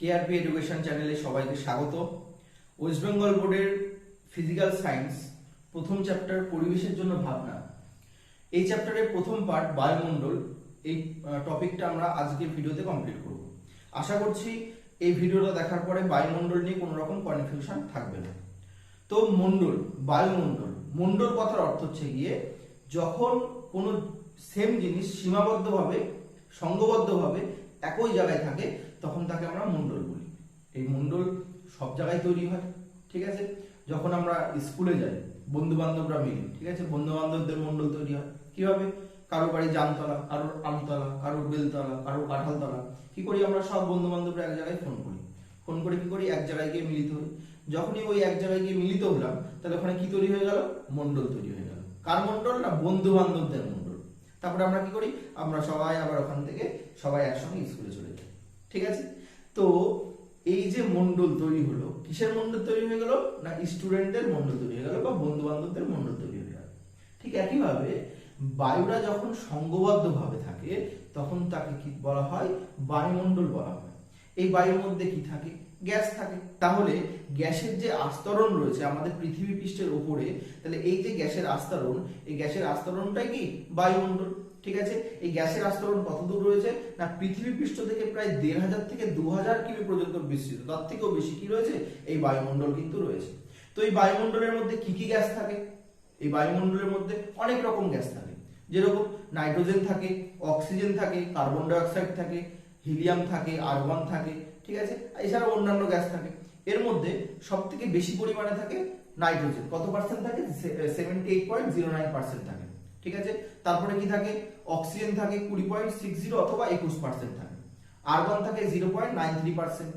কেআরপি education চ্যানেলে সবাইকে স্বাগত। ওয়েস্ট বেঙ্গল বোর্ডের ফিজিক্যাল সায়েন্স প্রথম চ্যাপ্টার পরিবেশের জন্য ভাবনা, এই চ্যাপ্টারের প্রথম পার্ট বায়ুমণ্ডল, এই টপিকটা আমরা আজকের ভিডিওতে কমপ্লিট করব। আশা করছি এই ভিডিওটা দেখার পরে বায়ুমণ্ডল নিয়ে কোনো রকম কনফিউশন থাকবে না। তো মণ্ডল, বায়ুমণ্ডল, মণ্ডল কথার অর্থ হচ্ছে গিয়ে যখন কোনো সেম জিনিস সীমাবদ্ধভাবে সংঘবদ্ধভাবে একই জায়গায় থাকে তখন তাকে আমরা মণ্ডল বলি। এই মণ্ডল সব জায়গায় তৈরি হয়, ঠিক আছে। যখন আমরা স্কুলে যাই বন্ধু বান্ধবরা মিলে, ঠিক আছে, বন্ধু বান্ধবদের মণ্ডল তৈরি হয় কিভাবে? কারো বাড়ি জামতলা, কারোর আমতলা, কারোর বেলতলা, কারোর কাঁঠালতলা। কি করি আমরা? সব বন্ধু বান্ধবরা এক জায়গায় ফোন করে কি করি? এক জায়গায় গিয়ে মিলিত হই। যখনই ওই এক জায়গায় গিয়ে মিলিত হলাম তাহলে ওখানে কি তৈরি হয়ে গেল? মণ্ডল তৈরি হয়ে গেল। কার মণ্ডল? না বন্ধু বান্ধবদের মণ্ডল। তারপরে আমরা কি করি? আমরা সবাই আবার ওখান থেকে সবাই একসঙ্গে স্কুলে চলে যাই, ঠিক আছে। তো এই যে মণ্ডল তৈরি হলো, কিসের মণ্ডল তৈরি হয়ে গেল? না স্টুডেন্টদের মণ্ডল তৈরি হয়ে গেল বা বন্ধু বান্ধবদের মণ্ডল তৈরি হয়ে গেল। ঠিক একইভাবে বায়ুরা যখন সংঘবদ্ধভাবে থাকে তখন তাকে কি বলা হয়? বায়ুমণ্ডল বলা হয়। এই বায়ুর মধ্যে কি থাকে? গ্যাস থাকে। তাহলে গ্যাসের যে আস্তরণ রয়েছে আমাদের পৃথিবী পৃষ্ঠের উপরে, তাহলে এই যে গ্যাসের আস্তরণ, এই গ্যাসের আস্তরণটাই কি? বায়ুমণ্ডল, ঠিক আছে। এই গ্যাসের আস্তরণ কত দূর রয়েছে? না পৃথিবী পৃষ্ঠ থেকে প্রায় ১,৫০০ থেকে ২,০০০ কিমি পর্যন্ত বিস্তৃত, তার থেকেও বেশি কি রয়েছে? এই বায়ুমণ্ডল কিন্তু রয়েছে। তো এই বায়ুমণ্ডলের মধ্যে কি কি গ্যাস থাকে? এই বায়ুমণ্ডলের মধ্যে অনেক রকম গ্যাস থাকে, যেরকম নাইট্রোজেন থাকে, অক্সিজেন থাকে, কার্বন ডাই অক্সাইড থাকে, হিলিয়াম থাকে, আর্গন থাকে, ঠিক আছে। এছাড়া অন্যান্য গ্যাস থাকে। এর মধ্যে সব থেকে বেশি পরিমাণে থাকে নাইট্রোজেন। কত পার্সেন্ট থাকে? 78.09% থাকে, ঠিক আছে। তারপরে কি থাকে? অক্সিজেন থাকে 20.60 অথবা 21% থাকে। আর্গন থাকে 0.93%,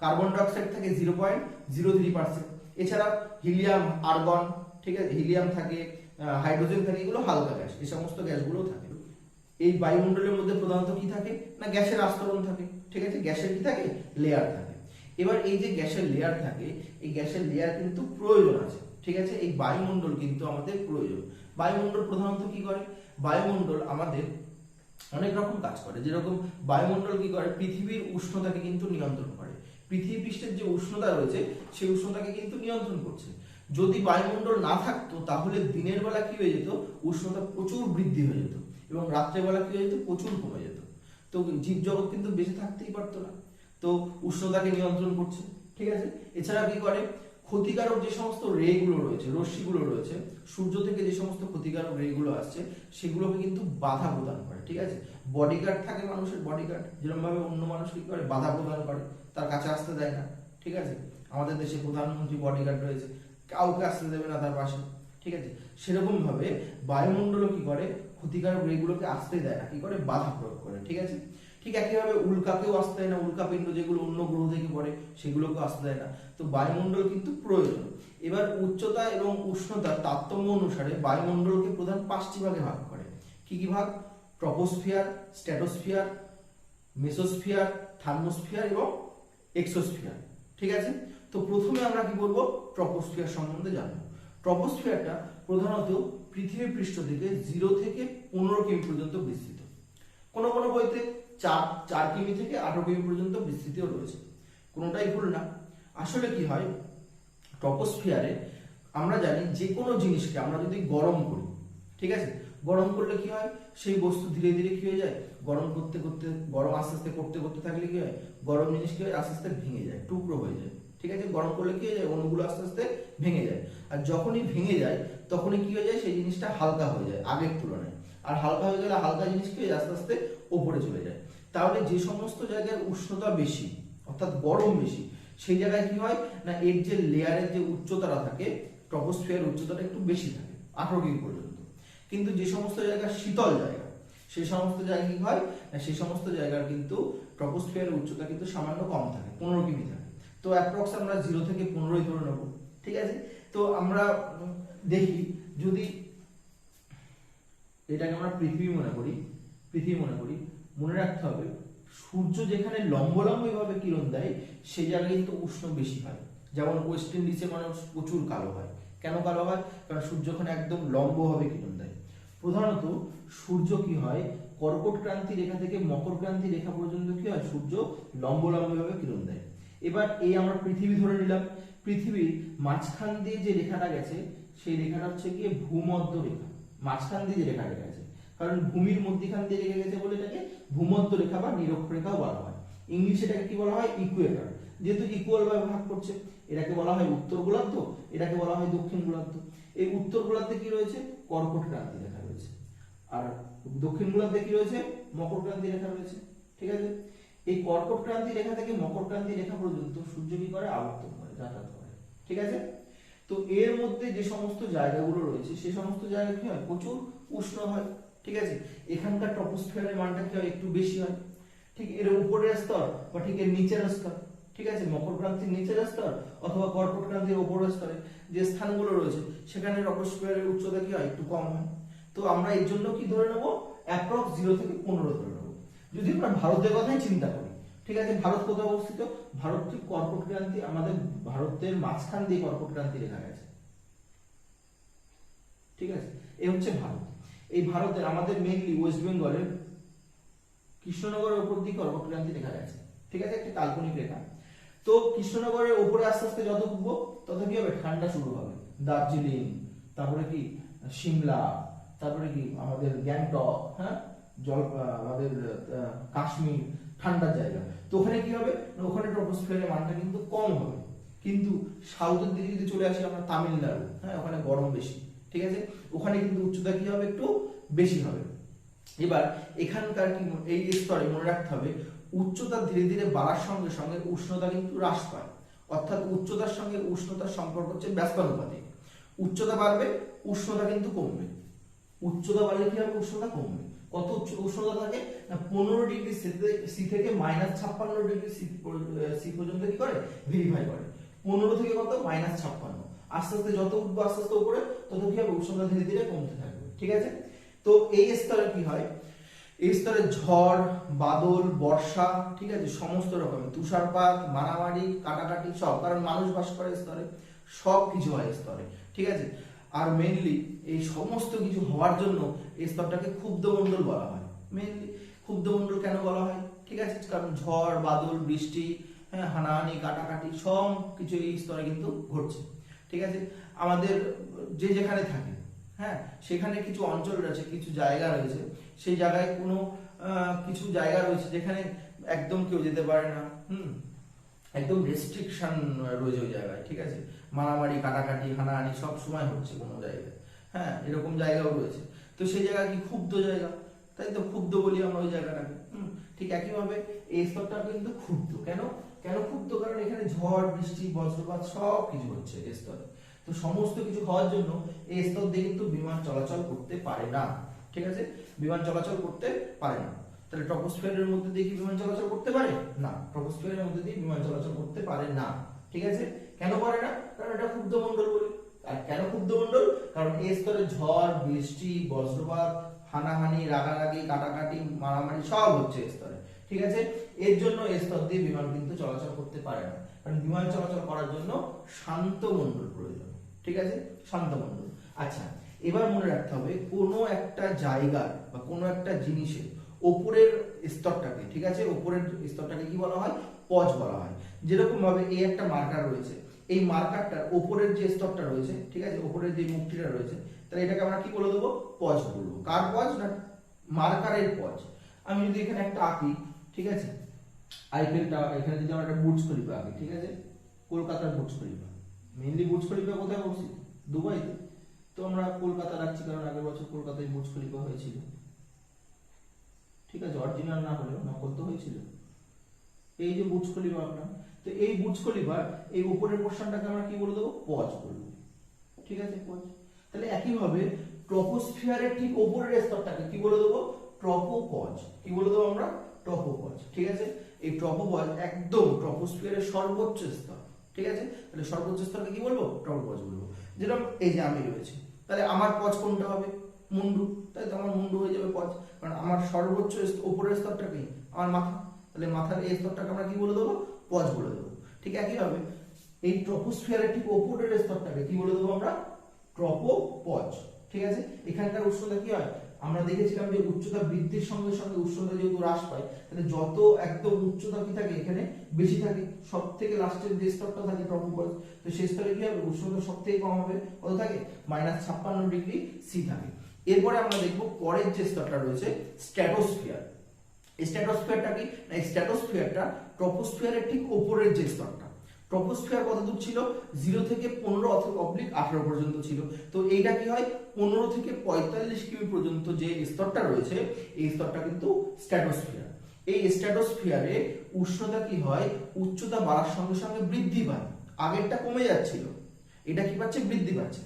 কার্বন ডাই অক্সাইড থাকে 0.03%। এছাড়া হিলিয়াম, আর্গন, ঠিক আছে, হিলিয়াম থাকে, হাইড্রোজেন থাকে, এগুলো হালকা গ্যাস। এই সমস্ত গ্যাসগুলো থাকে। এই বায়ুমণ্ডলের মধ্যে প্রধানত কি থাকে? না গ্যাসের আস্তরণ থাকে, ঠিক আছে। গ্যাসের কি থাকে? লেয়ার থাকে। এবার এই যে গ্যাসের লেয়ার থাকে, এই গ্যাসের লেয়ার কিন্তু প্রয়োজন আছে, ঠিক আছে। এই বায়ুমণ্ডল কিন্তু আমাদের প্রয়োজন। বায়ুমণ্ডল প্রধানত কি করে? বায়ুমণ্ডল আমাদের অনেক রকম কাজ করে। যেরকম বায়ুমণ্ডল কি করে? পৃথিবীর উষ্ণতাকে কিন্তু নিয়ন্ত্রণ করে। পৃথিবী পৃষ্ঠের যে উষ্ণতা রয়েছে সেই উষ্ণতাকে কিন্তু নিয়ন্ত্রণ করছে। যদি বায়ুমণ্ডল না থাকতো তাহলে দিনের বেলা কি হয়ে যেত? উষ্ণতা প্রচুর বৃদ্ধি হয়ে যেত এবং রাত্রেবেলা কি হয়ে যেত? প্রচুর কমে যেত। তো জীবজগৎ কিন্তু বেঁচে থাকতেই পারতো না। তো উষ্ণতাকে নিয়ন্ত্রণ করছে, ঠিক আছে। এছাড়া কি করে? ক্ষতিকারক যে সমস্ত রে গুলো রয়েছে, রশ্মিগুলো রয়েছে, সূর্য থেকে যে সমস্ত ক্ষতিকারক রে গুলো আসছে সেগুলোকে কিন্তু বাধা প্রদান করে, ঠিক আছে। বডিগার্ড থাকে মানুষের, বডিগার্ড যেরকম ভাবে অন্য মানুষ কি করে? বাধা প্রদান করে, তার কাছে আসতে দেয় না, ঠিক আছে। আমাদের দেশে প্রধানমন্ত্রী বডিগার্ড রয়েছে, কাউকে আসতে দেবে না তার পাশে, ঠিক আছে। সেরকম ভাবে বায়ুমণ্ডলও কি করে? ক্ষতিকারক রেগুলোকে আসতে দেয় না, কি করে? বাধা প্রয়োগ করে, ঠিক আছে। ঠিক একইভাবে উল্কাকেও আসতে দেয় না, উল্কাপিণ্ড যেগুলো অন্য গ্রহ থেকে পড়ে সেগুলোকেও আসতে দেয় না। তো বায়ুমণ্ডল কিন্তু প্রয়োজন। এবার উচ্চতা এবং উষ্ণতার তারতম্য অনুসারে বায়ুমণ্ডলকে প্রধান 5টি ভাগে ভাগ করে। কি কি ভাগ? ট্রপোস্ফিয়ার, স্ট্র্যাটোস্ফিয়ার, মেসোস্ফিয়ার, থার্মোস্ফিয়ার এবং এক্সোস্ফিয়ার, ঠিক আছে। তো প্রথমে আমরা কি বলবো? ট্রপোস্ফিয়ার সম্বন্ধে জানবো। ট্রপোস্ফিয়ারটা প্রধানত পৃথিবী পৃষ্ঠ থেকে 0 থেকে 15 কিমি পর্যন্ত বিস্তৃত। কোন কোন বইতে 4 কিমি থেকে 18 কিমি পর্যন্ত বিস্তৃতিও রয়েছে, কোনোটাই ভুল না। আসলে কি হয়? ট্রপোস্ফিয়ারে আমরা জানি যে কোনো জিনিসকে আমরা যদি গরম করি, ঠিক আছে, গরম করলে কি হয়? সেই বস্তু ধীরে ধীরে কি হয়ে যায়? গরম করতে করতে, গরম আস্তে আস্তে করতে করতে থাকলে কি হয়? গরম জিনিস কি হয়? আস্তে আস্তে ভেঙে যায়, টুকরো হয়ে যায়, ঠিক আছে। গরম করলে কি হয়ে যায়? অণুগুলো আস্তে আস্তে ভেঙে যায়। আর যখনই ভেঙে যায় তখনই কি হয়ে যায়? সেই জিনিসটা হালকা হয়ে যায় আগের তুলনায়। আর হালকা হয়ে গেলে হালকা জিনিস কি আস্তে আস্তে উপরে চলে যায়। তাহলে যে সমস্ত জায়গায় উষ্ণতা বেশি অর্থাৎ গরম বেশি, সেই জায়গায় কি হয়? না এর যে লেয়ারের যে উচ্চতাটা থাকে, ট্রপোস্ফিয়ার উচ্চতাটা একটু বেশি থাকে, 18 ডিগ্রি পর্যন্ত। কিন্তু যে সমস্ত জায়গা শীতল জায়গা, সেই সমস্ত জায়গায় কি হয়? না সেই সমস্ত জায়গার কিন্তু ট্রপোস্ফিয়ারের উচ্চতা কিন্তু সামান্য কম থাকে, 15 কিমি থাকে। তো অ্যাপ্রক্স আমরা 0 থেকে 15ই ধরে নেব, ঠিক আছে। তো আমরা দেখি, যদি এটাকে আমরা পৃথিবী মনে করি, মনে রাখতে হবে সূর্য যেখানে লম্বলম্বী ভাবে কিরণ দেয় সেই জায়গায় কিন্তু উষ্ণ বেশি হয়। যেমন ওয়েস্ট ইন্ডিজে মানুষ প্রচুর কালো হয়। কেন কালো হয়? কারণ সূর্য ওখানে একদম লম্বভাবে কিরণ দেয়। প্রধানত সূর্য কি হয়? কর্কট ক্রান্তি রেখা থেকে মকর ক্রান্তি রেখা পর্যন্ত কি হয়, সূর্য লম্বভাবে কিরণ দেয়। এবার এই আমরা পৃথিবী ধরে নিলাম, পৃথিবীর মাঝখান দিয়ে যে রেখাটা গেছে সেই রেখাটা হচ্ছে গিয়ে ভূমধ্য রেখা। মাঝখান দিয়ে যে রেখাটা গেছে, কারণ ভূমির মধ্যখান দিয়ে রেখে গেছে বলে এটাকে ভূমধ্য রেখা বা নিরক্ষরেখাও বলা হয়। ইংলিশে এটাকে কি বলা হয়, ইকুয়েটর। যেহেতু ইকুয়াল ভাবে ভাগ করছে, এটাকে বলা হয় উত্তর গোলার্ধ, এটাকে বলা হয় দক্ষিণ গোলার্ধ। এই উত্তর গোলার্ধে কি রয়েছে, কর্কট ক্রান্তি রেখা রয়েছে, আর দক্ষিণ গোলার্ধে কি রয়েছে, মকর ক্রান্তি রেখা রয়েছে। ঠিক আছে, এই কর্কট ক্রান্তি রেখা থেকে মকর ক্রান্তি রেখা পর্যন্ত সূর্য কি করে, আবর্তন করে, যাতায়াত করে। ঠিক আছে, তো এর মধ্যে যে সমস্ত জায়গাগুলো রয়েছে সেই সমস্ত জায়গা কি হয়, প্রচুর উষ্ণ হয়। ঠিক আছে, এখানকার ট্রপোস্ফিয়ারের মানটা কি হয়, একটু বেশি হয়। ঠিক এর উপরের স্তর বা ঠিক এর নিচের স্তর, ঠিক আছে, মকর ক্রান্তির নিচের স্তর অথবা কর্কট ক্রান্তির উপরের স্তরে যে স্থানগুলো রয়েছে সেখানে ট্রপোস্ফিয়ারের উচ্চতা কি হয়, একটু কম হয়। তো আমরা এর জন্য কি ধরে নেব, অ্যাপ্রক্স 0 থেকে 15 ধরে নেব। যদি আমরা ভারতের কথাই চিন্তা করি, ঠিক আছে, ভারত কোথায় অবস্থিত, ভারত ঠিক কর্কট ক্রান্তি, আমাদের ভারতের মাঝখান দিয়ে কর্কট ক্রান্তি রেখা গেছে। ঠিক আছে, এই হচ্ছে ভারত। এই ভারতের আমাদের মেইনলি ওয়েস্ট বেঙ্গলের কৃষ্ণনগরের উপর দিকে কর্কট ক্রান্তি রেখা গেছে। ঠিক আছে, একটি কাল্পনিক রেখা। তো কৃষ্ণনগরের উপরে আস্তে আস্তে যত উঠবো তত কি হবে, ঠান্ডা শুরু হবে। দার্জিলিং, তারপরে কি সিমলা, তারপরে কি আমাদের গ্যাংটক, হ্যাঁ, আমাদের কাশ্মীর, ঠান্ডার জায়গা। তো ওখানে কি হবে, ওখানে ট্রপোস্ফিয়ারের মানটা কিন্তু কম হবে। কিন্তু সাউথের দিকে যদি চলে আসি আমরা, তামিলনাড়ু, হ্যাঁ, ওখানে গরম বেশি। ঠিক আছে, ওখানে কিন্তু উচ্চতা কি হবে, একটু বেশি হবে। এবার এখানকার কি এই স্তরে মনে রাখতে হবে, উচ্চতা ধীরে ধীরে বাড়ার সঙ্গে সঙ্গে উষ্ণতা কিন্তু হ্রাস পায়। অর্থাৎ উচ্চতার সঙ্গে উষ্ণতার সম্পর্ক হচ্ছে ব্যস্তানুপাতিক। উচ্চতা বাড়বে, উষ্ণতা কিন্তু কমবে। উচ্চতা বাড়লে কি হবে, উষ্ণতা কমবে। কত উষ্ণতা থাকে না, 15 ডিগ্রি সি থেকে -56 ডিগ্রি সি পর্যন্ত কি করে, ভেরিফাই করে। 15 থেকে কত, -56। আস্তে আস্তে যত উঠবো আস্তে আস্তে উপরে, তত কি হবে, উষ্ণতা ধীরে ধীরে কমতে থাকবে। ঠিক আছে, তো এই স্তরে কি হয়, এই স্তরে ঝড়, বাদল, বর্ষা, ঠিক আছে, সমস্ত রকমের তুষারপাত, মারামারি, কাটাকাটি সব, কারণ মানুষ বাস করে স্তরে, সব কিছু হয় স্তরে। ঠিক আছে, আর মেইনলি এই সমস্ত কিছু হওয়ার জন্য এই স্তরটাকে ক্ষুব্ধমণ্ডল বলা হয়। মেইনলি ক্ষুব্ধমণ্ডল কেন বলা হয়, ঠিক আছে, কারণ ঝড়, বাদল, বৃষ্টি, হ্যাঁ, হানাহানি, কাটাকাটি সব কিছু এই স্তরে কিন্তু ঘটছে। ঠিক আছে, আমাদের যে যেখানে থাকে, হ্যাঁ, সেখানে কিছু অঞ্চল রয়েছে, কিছু জায়গা রয়েছে, সেই জায়গায় কোনো কিছু জায়গা রয়েছে যেখানে একদম কেউ যেতে পারে না, একদম রেস্ট্রিকশন রয়েছে ওই জায়গায়। ঠিক আছে, মারামারি, কাটাকাটি, হানাহানি সব সময় হচ্ছে কোনো জায়গায়, হ্যাঁ, এরকম জায়গাও রয়েছে। তো সেই জায়গা কি ক্ষুব্ধ জায়গা, তাই তো ক্ষুব্ধ বলি আমরা ওই জায়গাটাকে। ঠিক একইভাবে এই স্তরটা কিন্তু ক্ষুব্ধ। কেন কেন ক্ষুব্ধ, কারণ এখানে ঝড়, বৃষ্টি, বজ্রপাত সব কিছু হচ্ছে এই স্তরে। তো সমস্ত কিছু হওয়ার জন্য এই স্তর দিয়ে কিন্তু বিমান চলাচল করতে পারে না। ঠিক আছে, বিমান চলাচল করতে পারে না। তাহলে ট্রপোস্ফিয়ারের মধ্যে দিয়ে কি বিমান চলাচল করতে পারে না, ট্রপোস্ফিয়ারের মধ্যে দিয়ে বিমান চলাচল করতে পারে না। ঠিক আছে, কেন পারে না, কারণ এটা ক্ষুব্ধমণ্ডল বলি। আর কেন ক্ষুব্ধমণ্ডল, কারণ এই স্তরে ঝড়, বৃষ্টি, বজ্রপাত, হানাহানি, রাগারাগি, কাটাকাটি, মারামারি সব হচ্ছে এই স্তরে। ঠিক আছে, এর জন্য এই স্তর দিয়ে বিমান কিন্তু চলাচল করতে পারে না, কারণ বিমান চলাচল করার জন্য শান্ত মণ্ডল প্রয়োজন। ঠিক আছে, শান্ত মণ্ডল। আচ্ছা, এবার মনে রাখতে হবে কোনো একটা জায়গার বা কোনো একটা জিনিসের ওপরের স্তরটাকে, ঠিক আছে, ওপরের স্তরটাকে কি বলা হয়, পজ বলা হয়। যেরকম ভাবে এই একটা মার্কার রয়েছে, এই মার্কারটার ওপরের যে স্তরটা রয়েছে, ঠিক আছে, ওপরের যে মুক্তিটা রয়েছে, তাহলে এটাকে আমরা কি বলে দেবো, পজ বলবো। কার পজ না, মার্কারের পজ। আমি যদি এখানে একটা আঁকি, ঠিক আছে, আইফেলটা, এখানে যদি আমরা একটা বুর্জ খলিফা আঁকি, ঠিক আছে, কলকাতার Burj Khalifa. Mainly Burj Khalifa কোথায় অবস্থিত, দুবাইতে। তো আমরা কলকাতা রাখছি কারণ আগের বছর কলকাতায় বুর্জ খলিফা হয়েছিল। ঠিক আছে, অরিজিনাল না হলেও নকল তো হয়েছিল। এই যে বুর্জ খলিফা আপনার, তো এই বুর্জ খলিফার এই উপরের পোরশনটাকে আমরা কি বলে দেবো, পজ বলবো। ঠিক আছে, পজ। তাহলে একইভাবে ট্রপোস্ফিয়ারের ঠিক উপরের স্তরটাকে কি বলে দেবো, ট্রপোপজ। কি বলে দেবো আমরা, ট্রপোপজ। ঠিক আছে, এই ট্রপোপজ একদম ট্রপোস্ফিয়ারের সর্বোচ্চ স্তর। ঠিক আছে, তাহলে সর্বোচ্চ স্তরকে কি বলবো, ট্রপোপজ বলবো। যেরকম এই যে আমি রয়েছে, তাহলে আমার পজ কোনটা হবে, মুন্ডু, তাই তো আমার মুন্ডু হয়ে যাবে পজ, কারণ আমার সর্বোচ্চ উপরের স্তরটা কি, আমার মাথা। তাহলে মাথার এই স্তরটাকে আমরা কি বলে দেবো, পজ বলে দেবো। ঠিক একইভাবে এই ট্রপোস্ফিয়ারের ঠিক উপরের স্তরটাকে কি বলে দেবো আমরা, ট্রপোপজ। ঠিক আছে, এখানকার উষ্ণতা কি হয়, আমরা দেখেছিলাম যে উচ্চতা বৃদ্ধির সঙ্গে সঙ্গে উষ্ণতা যেহেতু হ্রাস পায়, তাহলে যত একদম উচ্চতা কি থাকে এখানে বেশি থাকে, সব থেকে লাস্টের যে স্তরটা থাকে ট্রপোপজ, তো সেই স্তরে কি হবে উষ্ণতা সব থেকে কম হবে, কত থাকে -56°C থাকে। এরপরে আমরা দেখব পরের যে স্তরটা রয়েছে স্ট্র্যাটোস্ফিয়ার। স্ট্র্যাটোস্ফিয়ারটা কি না, স্ট্র্যাটোস্ফিয়ারটা ট্রপোস্ফিয়ারের ঠিক উপরের যে স্তরটা। ট্রপোস্ফিয়ার কত দূর ছিল, 0 থেকে 15 অথবা /18 পর্যন্ত ছিল। তো এইটা কি হয় 15 থেকে 45 কিমি পর্যন্ত যে স্তরটা রয়েছে এই স্তরটা কিন্তু স্ট্র্যাটোস্ফিয়ার। এই স্ট্র্যাটোস্ফিয়ারে উষ্ণতা কি হয় উচ্চতা বাড়ার সঙ্গে সঙ্গে বৃদ্ধি পায়, আগেরটা কমে যাচ্ছিল, এটা কি পাচ্ছে বৃদ্ধি পাচ্ছে।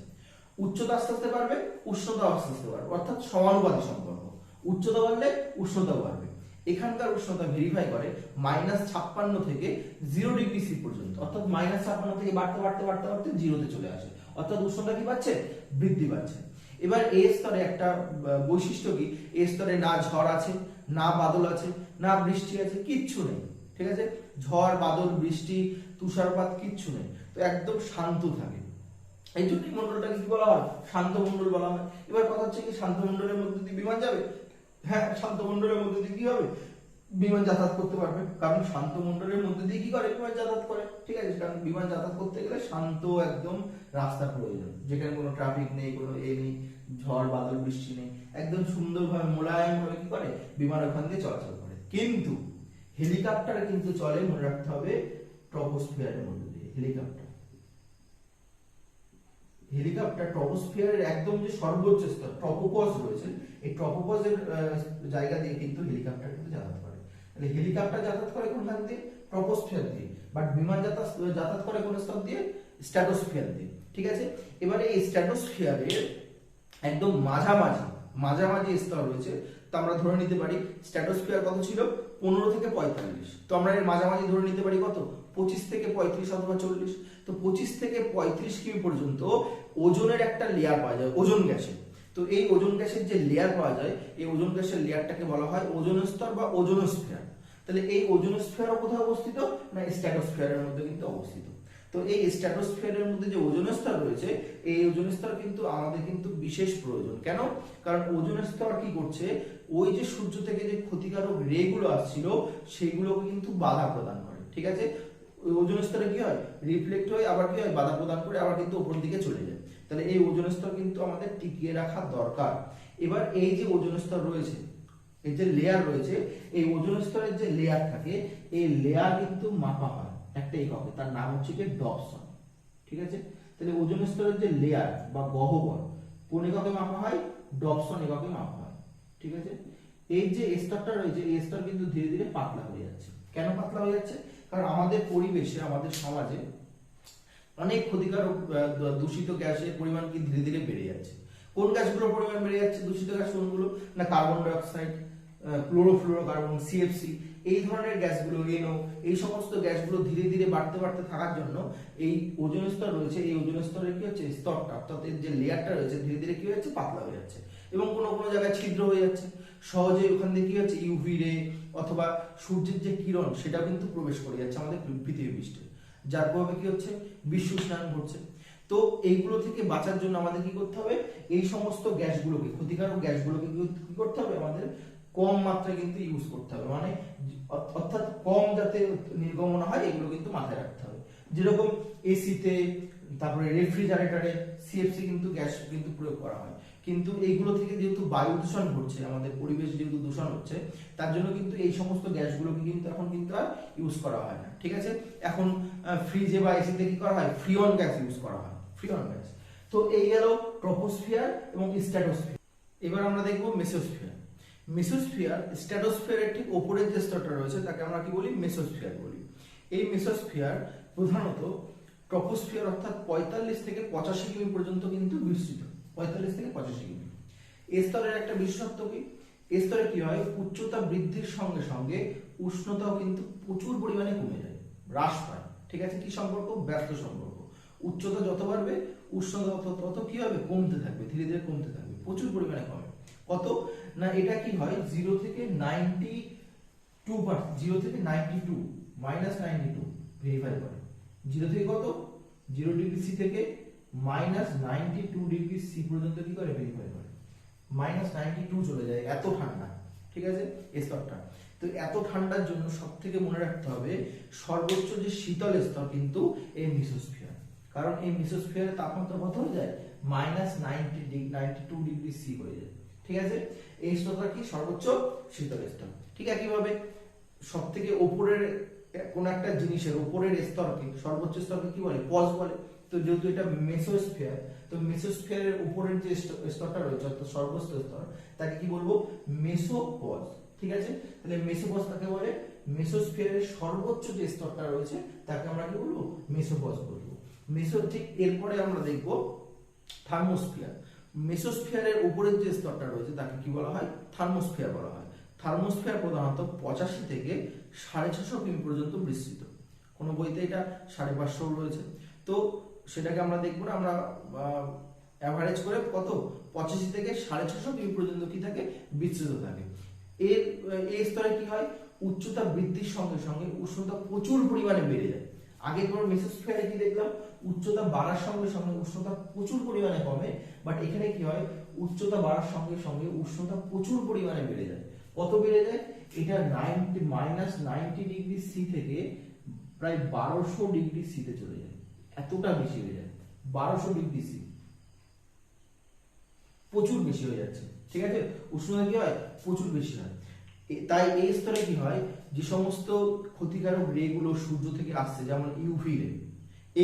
উচ্চতা আস্তে আস্তে বাড়বে, উষ্ণতা আস্তে আস্তে বাড়বে, অর্থাৎ সমানুপাতিক সম্পর্ক, উচ্চতা বাড়লে উষ্ণতা বাড়বে। এখানকার উষ্ণতা ভেরিফাই করে -56 থেকে 0°C পর্যন্ত, অর্থাৎ -56 থেকে বাড়তে বাড়তে বাড়তে বাড়তে 0-তে চলে আসে, অর্থাৎ উষ্ণতা কি পাচ্ছে বৃদ্ধি পাচ্ছে। এবার এই স্তরে একটা বৈশিষ্ট্য কি, এই স্তরে না ঝড় আছে, না বাদল আছে, না বৃষ্টি আছে, কিচ্ছু নেই, ঠিক আছে, ঝড় বাদল বৃষ্টি তুষারপাত কিচ্ছু নেই, তো একদম শান্ত থাকে। এই জন্য মন্ডলটাকে কি বলা হয় শান্ত মন্ডল বলা হয়। এবার কথা হচ্ছে কি শান্ত মন্ডলের মধ্যে দিয়ে বিমান যাবে, হ্যাঁ শান্ত মন্ডলের মধ্যে দিয়ে কি হবে বিমান যাতায়াত করতে পারবে, কারণ শান্ত মন্ডলের মধ্যে দিয়ে কি করে বিমান যাতায়াত করে, ঠিক আছে, কারণ বিমান যাতায়াত করতে গেলে শান্ত একদম রাস্তার প্রয়োজন, যেখানে কোনো ট্রাফিক নেই, কোনো নেই, ঝড় বাদল বৃষ্টি নেই, একদম সুন্দরভাবে মোলায়েম ভাবে কি করে বিমান ওখান দিয়ে চলাচল করে। কিন্তু হেলিকপ্টার কিন্তু চলে, মনে রাখতে হবে, ট্রপোস্ফিয়ারের মধ্যে দিয়ে। হেলিকপ্টার ট্রপোস্ফিয়ারের একদম যে সর্বোচ্চ স্তর ট্রপোপজ রয়েছে, এই ট্রপোপজের জায়গা দিয়ে কিন্তু হেলিকপ্টার কিন্তু যাতায়াত করে। তাহলে হেলিকপ্টার যাতায়াত করে কোনখান দিয়ে, ট্রপোস্ফিয়ার দিয়ে, বাট বিমান যাতায়াত করে কোন স্তর দিয়ে, স্ট্র্যাটোস্ফিয়ার দিয়ে, ঠিক আছে। এবারে এই স্ট্র্যাটোস্ফিয়ারের একদম মাঝামাঝি স্তর রয়েছে, তো আমরা ধরে নিতে পারি স্ট্র্যাটোস্ফিয়ার কত ছিল 15 থেকে 45, তো আমরা এর মাঝামাঝি ধরে নিতে পারি কত 25 থেকে 35 অথবা 40। তো 25 থেকে 35 কিমি পর্যন্ত ওজনের একটা লেয়ার পাওয়া যায়, ওজোন গ্যাসের। তো এই ওজোন গ্যাসের যে লেয়ার পাওয়া যায়, এই ওজোন গ্যাসের লেয়ারটাকে বলা হয় ওজোন স্তর বা ওজোনোস্ফিয়ার। তাহলে এই ওজোনোস্ফিয়ারও কোথায় অবস্থিত না স্ট্র্যাটোস্ফিয়ারের মধ্যে কিন্তু অবস্থিত। তো এই স্ট্র্যাটোস্ফিয়ারের মধ্যে যে ওজোন স্তর রয়েছে, এই ওজোন স্তর কিন্তু আমাদের কিন্তু বিশেষ প্রয়োজন। কেন, কারণ ওজোন স্তর কি করছে, ওই যে সূর্য থেকে যে ক্ষতিকারক রে গুলো আসছিল সেইগুলোকে কিন্তু বাধা প্রদান করে, ঠিক আছে। ওই ওজোন স্তরে কি হয় রিফ্লেক্ট হয়ে আবার কি হয় বাধা প্রদান করে আবার কিন্তু উপর দিকে চলে যায়। তাহলে এই ওজোন স্তর কিন্তু আমাদের টিকিয়ে রাখা দরকার। এবার এই যে ওজোন স্তর রয়েছে, এই যে লেয়ার রয়েছে, এই ওজোন স্তরের যে লেয়ার থাকে, এই লেয়ার কিন্তু মাপা হয় একটা এককে, তার নাম হচ্ছে কি ডপসন, ঠিক আছে। তাহলে ওজোন স্তরের যে লেয়ার বা গহ্বর কোন এককে মাপা হয়, ডপসন এককে মাপা হয়, ঠিক আছে। এই যে স্তরটা রয়েছে, এই স্তর কিন্তু ধীরে ধীরে পাতলা হয়ে যাচ্ছে। কেন পাতলা হয়ে যাচ্ছে, কারণ আমাদের পরিবেশে আমাদের সমাজে অনেক ক্ষতিকারক দূষিত গ্যাসের পরিমাণ কি ধীরে ধীরে বেড়ে যাচ্ছে। কোন গ্যাসগুলোর পরিমাণ বেড়ে যাচ্ছে, দূষিত গ্যাস কোনগুলো না carbon die oxide, chlorofluorocarbon, CFC, এই ধরনের গ্যাসগুলো, এনও, এই সমস্ত গ্যাসগুলো ধীরে ধীরে বাড়তে বাড়তে থাকার জন্য এই ওজোন স্তর রয়েছে, এই ওজোন স্তরের কি হচ্ছে স্তরটা অর্থাৎ এর যে লেয়ারটা রয়েছে ধীরে ধীরে কি হচ্ছে পাতলা হয়ে যাচ্ছে, এবং কোনো কোনো জায়গায় ছিদ্র হয়ে যাচ্ছে। সহজে ওখান থেকে কি হচ্ছে ইউভি রে অথবা সূর্যের যে কিরণ সেটা কিন্তু প্রবেশ করে যাচ্ছে আমাদের পৃথিবী পৃষ্ঠে, যার প্রভাবে কি হচ্ছে বিশ্ব উষ্ণায়ন ঘটছে। তো এইগুলো থেকে বাঁচার জন্য আমাদের কি করতে হবে, এই সমস্ত গ্যাসগুলোকে, ক্ষতিকারক গ্যাসগুলোকে কি করতে হবে, আমাদের কম মাত্রায় কিন্তু ইউজ করতে হবে, মানে অর্থাৎ কম যাতে নির্গমন হয় এগুলো কিন্তু মাথায় রাখতে হবে। যেরকম এসিতে, তারপরে রেফ্রিজারেটরে সিএফসি কিন্তু গ্যাস কিন্তু প্রয়োগ করা হয়, কিন্তু এইগুলো থেকে যেহেতু বায়ু দূষণ ঘটছে, আমাদের পরিবেশ যেহেতু দূষণ হচ্ছে, তার জন্য কিন্তু এই সমস্ত গ্যাসগুলোকে কিন্তু এখন কিন্তু আর ইউজ করা হয় না, ঠিক আছে। এখন ফ্রিজে বা এসিতে কি করা হয়, ফ্রিয়ন গ্যাস ইউজ করা হয়, ফ্রিয়ন গ্যাস। তো এই গেল ট্রপোস্ফিয়ার এবং স্ট্র্যাটোস্ফিয়ার। এবার আমরা দেখব মেসোস্ফিয়ার। মেসোস্ফিয়ার স্ট্র্যাটোস্ফিয়ারের ঠিক উপরের যে স্তরটা রয়েছে তাকে আমরা কি বলি, মেসোস্ফিয়ার বলি। এই মেসোস্ফিয়ার প্রধানত ট্রপোস্ফিয়ার অর্থাৎ 45 থেকে 85 কিমি পর্যন্ত কিন্তু বিস্তৃত, 45 থেকে 85 কিমি। এই স্তরের একটা বিশেষত্ব কি, এই স্তরে কি হয় উচ্চতা বৃদ্ধির সঙ্গে সঙ্গে উষ্ণতাও কিন্তু প্রচুর পরিমাণে কমে যায়, হ্রাস পায়, ঠিক আছে। কি সম্পর্ক, ব্যস্ত সম্পর্ক। উচ্চতা যত বাড়বে উষ্ণতা তত কি হবে কমতে থাকবে, ধীরে ধীরে কমতে থাকবে, প্রচুর পরিমাণে কমে। কত না এটা কি হয় 0 থেকে 92%, 0 থেকে 92 -92 ভেরিফাই করে। 0 থেকে কত 0°C থেকে -92°C পর্যন্ত কি করে ভেরিফাই করে, -92 চলে যায়, এত ঠান্ডা। ঠিক আছে, এই স্তরটা। তো এত ঠান্ডার জন্য সব থেকে মনে রাখতে হবে সর্বোচ্চ যে শীতল স্তর কিন্তু এই মিসোস্ফিয়ার, কারণ এই মিসোস্ফিয়ারের তাপমাত্রা কত হয়ে যায়, -92 ডিগ্রি সি হয়ে যায়। ঠিক আছে, এই স্তরটা কি সর্বোচ্চ শীতল স্তর। ঠিক একইভাবে সব থেকে উপরের কোন একটা জিনিসের উপরের স্তরকে, সর্বোচ্চ স্তরকে কি বলে, পজ বলে। তো যেহেতু এটা মেসোস্ফিয়ার, তো মেসোস্ফিয়ারের উপরের যে স্তরটা রয়েছে অর্থাৎ সর্বোচ্চ স্তর, তাকে কি বলবো, মেসোপজ। ঠিক আছে, তাহলে মেসোপজ কাকে বলে, মেসোস্ফিয়ারের সর্বোচ্চ যে স্তরটা রয়েছে তাকে আমরা কি বলবো, মেসোপজ বলবো। মেসো, ঠিক এরপরে আমরা দেখব থার্মোস্ফিয়ার। মেসোস্ফিয়ারের উপরের যে স্তরটা রয়েছে তাকে কি বলা হয়, থার্মোস্ফিয়ার বলা হয়। থার্মোস্ফিয়ার প্রধানত 85 থেকে 650 কিমি পর্যন্ত বিস্তৃত। কোন বইতে এটা 550 রয়েছে, তো সেটাকে আমরা দেখবো না, আমরা অ্যাভারেজ করে কত 85 থেকে 650 কিমি পর্যন্ত কি থাকে, বিস্তৃত থাকে। এই স্তরে কি হয়, উচ্চতা বৃদ্ধির সঙ্গে সঙ্গে উষ্ণতা প্রচুর পরিমাণে বেড়ে যায়। আগে পর মেসোস্ফিয়ারে কি দেখলাম, উচ্চতা বাড়ার সঙ্গে সঙ্গে উষ্ণতা প্রচুর পরিমাণে কমে, বাট এখানে কি হয়, উচ্চতা বাড়ার সঙ্গে সঙ্গে উষ্ণতা প্রচুর পরিমাণে বেড়ে যায়। কত বেড়ে যায়, এটা -90 ডিগ্রি সি থেকে প্রায় 1200 ডিগ্রি সিতে চলে যায়, এতটা বেশি হয়ে যায়। 1200 ডিগ্রি সি প্রচুর বেশি হয়ে যাচ্ছে। ঠিক আছে, উষ্ণতা কি হয়, প্রচুর বেশি হয়। তাই এই স্তরে কি হয়, যে সমস্ত ক্ষতিকারক রে গুলো সূর্য থেকে আসছে, যেমন ইউভি রে,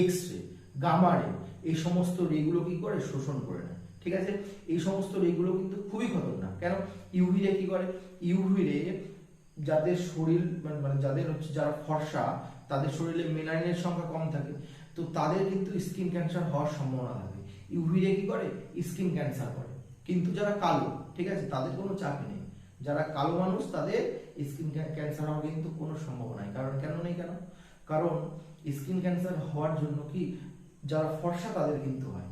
এক্স রে, গামা রে, এই সমস্ত রে গুলো কি করে, শোষণ করে নেয়। ঠিক আছে, এই সমস্ত রে গুলো কিন্তু খুবই খতরনাক। কেন, ইউভি রে কি করে, ইউভি রে যাদের শরীর মানে যাদের হচ্ছে যারা ফর্সা, তাদের শরীরে মেলানিনের সংখ্যা কম থাকে, তো তাদের কিন্তু স্কিন ক্যান্সার হওয়ার সম্ভাবনা থাকে। ইউভি রে কি করে, স্কিন ক্যান্সার করে। কিন্তু যারা কালো, ঠিক আছে, তাদের কোনো চাপ নেই। যারা কালো মানুষ তাদের স্কিন ক্যান্সার হওয়ার কিন্তু কোনো সম্ভাবনা নেই। কারণ কেন নেই, কেন, কারণ স্কিন ক্যান্সার হওয়ার জন্য কি, যারা ফর্সা তাদের কিন্তু হয়,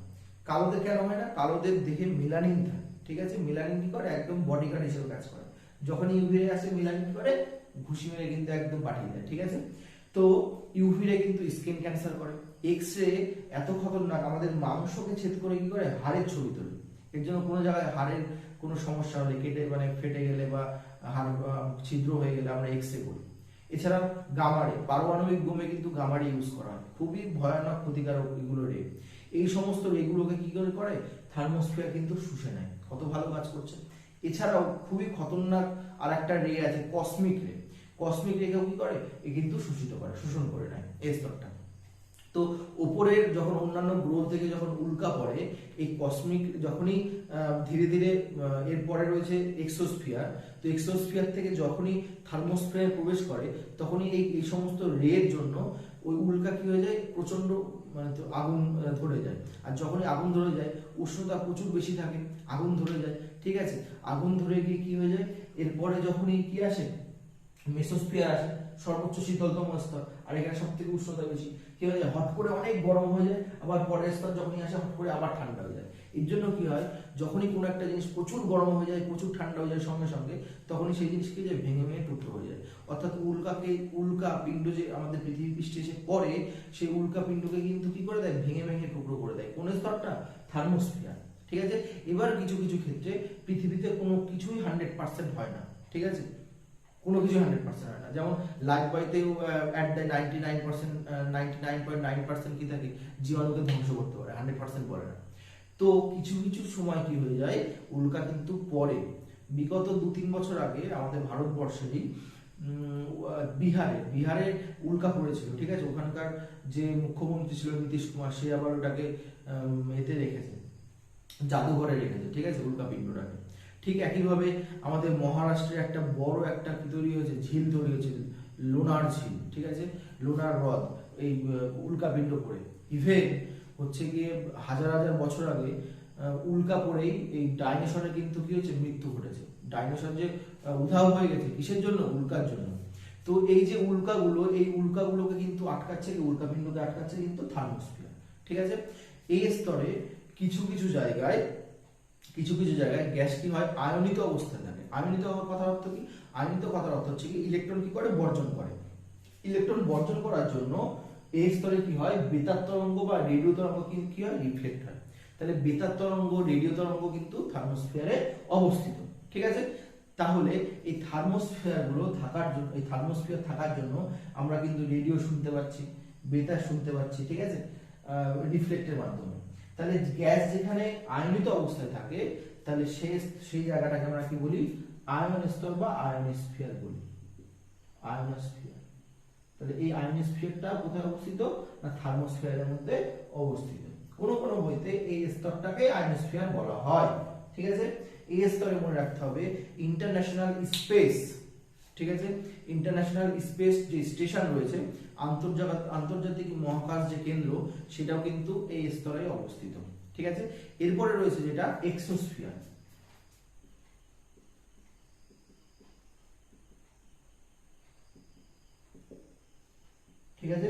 কালোদের কেন হয় না, কালোদের দেহে মেলানিন থাকে। ঠিক আছে, মেলানিন কি করে, একদম বডিগার্ড হিসেবে কাজ করে। যখন ইউভি রে আসে, মেলানিন কি করে, ঘুষি মেরে কিন্তু একদম পাঠিয়ে দেয়। ঠিক আছে, তো ইউভি রে কিন্তু স্কিন ক্যান্সার করে। এক্স রে এত খতরনাক, আমাদের মাংসকে ছেদ করে কি করে, হাড়ের ছবি তোলে। এর জন্য কোনো জায়গায় হাড়ের কোনো সমস্যা হলে, কেটে মানে ফেটে গেলে বা হাড় ছিদ্র হয়ে গেলে আমরা এক্স রে করি। এছাড়া গামারে, পারমাণবিক বোমে কিন্তু গামারে ইউজ করা হয়, খুবই ভয়ানক ক্ষতিকারক এগুলো রে। এই সমস্ত রেগুলোকে কি করে, থার্মোস্ফিয়ার কিন্তু শুষে নেয়। কত ভালো কাজ করছে। এছাড়াও খুবই খতরনাক আর একটা রে আছে, কসমিক রে। কসমিক রেকেও কি করে, এ কিন্তু শোষণ করে নেয় এই স্তরটা। তো উপরের যখন অন্যান্য গ্রহ থেকে যখন উল্কা পড়ে, এই কসমিক যখনই ধীরে ধীরে এরপরে রয়েছে এক্সোস্ফিয়ার, তো এক্সোস্ফিয়ার থেকে যখনই থার্মোস্ফিয়ারে প্রবেশ করে, তখনই এই সমস্ত রের জন্য ওই উল্কা কি হয়ে যায়, প্রচন্ড মানে আগুন ধরে যায়। আর যখনই আগুন ধরে যায়, উষ্ণতা প্রচুর বেশি থাকে, আগুন ধরে যায়। ঠিক আছে, আগুন ধরে গিয়ে কি হয়ে যায়, এরপরে যখনই কি আসে, মেসোস্ফিয়ার আসে, সর্বোচ্চ শীতলতম স্তর, আর এখানে সব থেকে উষ্ণতা বেশি, কি হয়ে যায়, হট করে অনেক গরম হয়ে যায়, আবার পরের স্তর যখনই আসে হট করে আবার ঠান্ডা হয়ে যায়। এর জন্য কি হয়, যখনই কোনো একটা জিনিস প্রচুর গরম হয়ে যায়, প্রচুর ঠান্ডা হয়ে যায় সঙ্গে সঙ্গে, তখনই সেই জিনিসকে যে ভেঙে ভেঙে টুকরো হয়ে যায়। অর্থাৎ উল্কা পিণ্ড যে আমাদের পৃথিবী পৃষ্ঠে এসে পড়ে, সেই উল্কা পিণ্ডকে কিন্তু কি করে দেয়, ভেঙে ভেঙে টুকরো করে দেয়। কোন স্তরটা, থার্মোস্ফিয়ার। ঠিক আছে, এবার কিছু কিছু ক্ষেত্রে পৃথিবীতে কোনো কিছুই 100% হয় না। ঠিক আছে, কোনো কিছু 100% হয় না। যেমন লাইফ বয়তেও অ্যাট দ্য 99.9% কি থাকে, জীবাণুকে ধ্বংস করতে পারে, 100% পড়ে না। তো কিছু কিছু সময় কি হয়ে যায়, উল্কা কিন্তু পড়ে। বিগত 2-3 বছর আগে আমাদের ভারতবর্ষেরই বিহারে উল্কা পড়েছিল। ঠিক আছে, ওখানকার যে মুখ্যমন্ত্রী ছিল নীতিশ কুমার, সে আবার ওটাকে এতে রেখেছে, জাদুঘরে রেখেছে। ঠিক আছে, উল্কা পিণ্ডটাকে। ঠিক একইভাবে আমাদের মহারাষ্ট্রে একটা বড় একটা কি তৈরি হয়েছে, ঝিল তৈরি হয়েছে, লোনার ঝিল। ঠিক আছে, লোনার হ্রদ, এই উল্কাপিণ্ড পড়ে। ইভেন হচ্ছে গিয়ে হাজার হাজার বছর আগে উল্কা পড়েই এই ডাইনোসরের কিন্তু কি হয়েছে, মৃত্যু ঘটেছে। ডাইনোসর যে উধাও হয়ে গেছে, কিসের জন্য, উল্কার জন্য। তো এই যে উল্কাগুলো, এই উল্কাগুলোকে কিন্তু আটকাচ্ছে, উল্কাপিণ্ডকে আটকাচ্ছে কিন্তু থার্মোস্ফিয়ার। ঠিক আছে, এই স্তরে কিছু কিছু জায়গায় গ্যাস কি হয়, আয়নিত অবস্থায় থাকে। আয়নিত হওয়ার কথার অর্থ কি, আয়নিত কথার অর্থ হচ্ছে কি, ইলেকট্রন কি করে, বর্জন করে। ইলেকট্রন বর্জন করার জন্য এই স্তরে কি হয়, বেতার তরঙ্গ বা রেডিও তরঙ্গ কি হয়, রিফ্লেক্ট হয়। তাহলে বেতার তরঙ্গ, রেডিও তরঙ্গ কিন্তু থার্মোস্ফিয়ারে অবস্থিত। ঠিক আছে, তাহলে এই থার্মোস্ফিয়ার থাকার জন্য আমরা কিন্তু রেডিও শুনতে পাচ্ছি, বেতার শুনতে পাচ্ছি, ঠিক আছে, রিফ্লেক্টের মাধ্যমে। তাহলে গ্যাস যেখানে আয়নিত অবস্থায় থাকে তাহলে সেই জায়গাটাকে আমরা কি বলি? আয়ন স্তর বা আয়নোস্ফিয়ার বলি, আয়নোস্ফিয়ার। তাহলে এই আয়নোস্ফিয়ারটা কোথায় অবস্থিত? না থার্মোস্ফিয়ারের মধ্যে অবস্থিত। কোন কোন বইতে এই স্তরটাকে আয়নোস্ফিয়ার বলা হয়। ঠিক আছে, এই স্তরে মনে রাখতে হবে ইন্টারন্যাশনাল স্পেস, ঠিক আছে, ইন্টারন্যাশনাল স্পেস যে স্টেশন রয়েছে, আন্তর্জাতিক মহাকাশ যে কেন্দ্র, সেটাও কিন্তু এই স্তরে অবস্থিত। ঠিক আছে, এরপরে রয়েছে যেটা এক্সোস্ফিয়ার। ঠিক আছে,